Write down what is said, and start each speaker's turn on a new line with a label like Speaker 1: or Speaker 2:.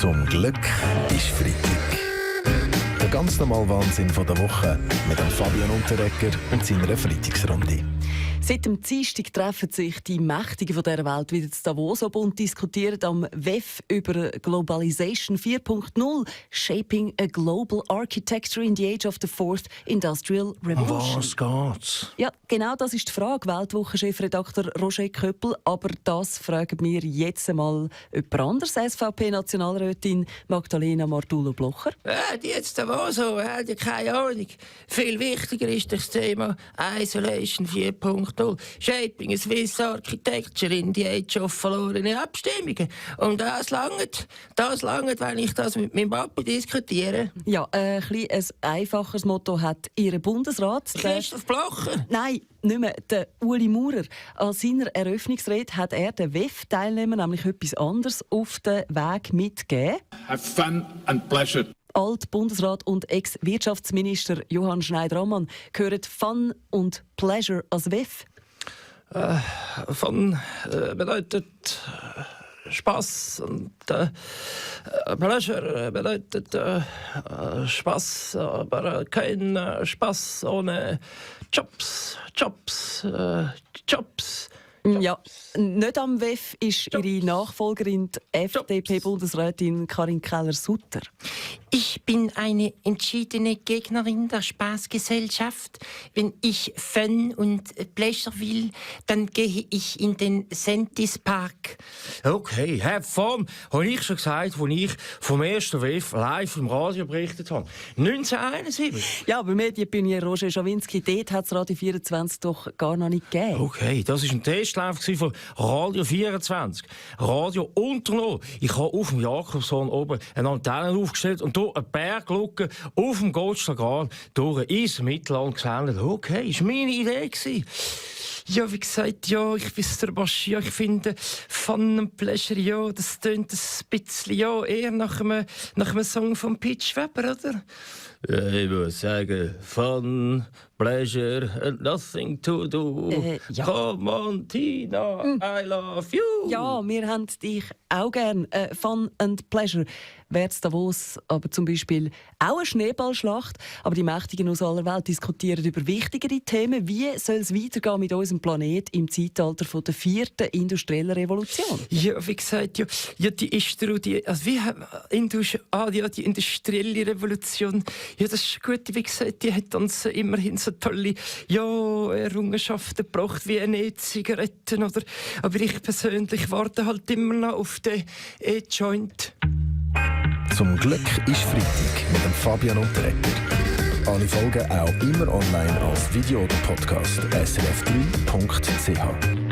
Speaker 1: Zum Glück ist Freitag. Der ganz normale Wahnsinn von der Woche mit dem Fabian Unterreger und seiner Freitagsrunde.
Speaker 2: Seit dem Dienstag treffen sich die Mächtigen dieser Welt wieder zu Davos und diskutieren am WEF über Globalization 4.0, Shaping a Global Architecture in the Age of the Fourth Industrial Revolution.
Speaker 1: Was geht's?
Speaker 2: Ja, genau das ist die Frage, Weltwochen-Chefredakteur Roger Köppel. Aber das fragen wir jetzt einmal jemand anderes, SVP-Nationalrätin Magdalena Mardulo-Blocher.
Speaker 3: Die jetzt Davos, hat ja keine Ahnung. Viel wichtiger ist das Thema Isolation 4.0. Shaping a Swiss Architecture in the Age of verlorene Abstimmungen. Und das langt, wenn ich das mit meinem Papi diskutiere.
Speaker 2: Ja, ein einfaches Motto hat Ihr Bundesrat.
Speaker 3: Christoph Blocher?
Speaker 2: Nein, nicht mehr. Der Ueli Maurer. An seiner Eröffnungsrede hat er den WEF-Teilnehmern nämlich etwas anderes auf den Weg mitgegeben.
Speaker 4: Have fun and pleasure.
Speaker 2: Alt-Bundesrat und Ex-Wirtschaftsminister Johann Schneider-Ammann gehören Fun und Pleasure als WEF.
Speaker 3: Fun bedeutet Spaß und Pleasure bedeutet Spaß, aber kein Spaß ohne Jobs.
Speaker 2: Ja, nicht am WEF ist ihre Nachfolgerin, die FDP-Bundesrätin Karin Keller-Sutter.
Speaker 3: Ich bin eine entschiedene Gegnerin der Spaßgesellschaft. Wenn ich Fun und Pleasure will, dann gehe ich in den Sentis Park.
Speaker 5: Okay, have fun, habe ich schon gesagt, als ich vom ersten WEF live im Radio berichtet habe. 1971.
Speaker 2: Ja, aber Medienpionier Roger Schawinski, dort hat es Radio 24 doch gar noch nicht gegeben.
Speaker 5: Okay, das war ein Testlauf von Radio 24. Radio unternommen. Ich habe auf dem Jakobson oben eine Antenne aufgestellt und hier eine Berglücke auf dem Gottschalk durch ins Mittelland gesendet. Okay, das war meine Idee.
Speaker 3: Ja, wie gesagt, ja, ich bin der Bosch, ja, ich finde Fun und Pleasure, ja, das tönt ein bisschen, ja, eher nach einem Song von Pitch Weber, oder?
Speaker 5: Ich muss sagen, Fun, Pleasure and nothing to do.
Speaker 2: Ja.
Speaker 5: Come on, Tina, I love you.
Speaker 2: Ja, wir haben dich auch gern. Fun and Pleasure. Wäre Davos aber zum Beispiel auch eine Schneeballschlacht. Aber die Mächtigen aus aller Welt diskutieren über wichtigere Themen. Wie soll es weitergehen mit unserem Planet im Zeitalter von der 4. industriellen Revolution?
Speaker 3: Ja, wie gesagt, ja die die industrielle Revolution, ja, das ist gut, wie gesagt, die hat uns immerhin so tolle Errungenschaften gebracht wie eine E-Zigaretten, oder? Aber ich persönlich warte halt immer noch auf den E-Joint.
Speaker 1: Zum Glück ist Freitag mit dem Fabian Unterreger. Alle Folgen auch immer online als Video oder Podcast srf3.ch.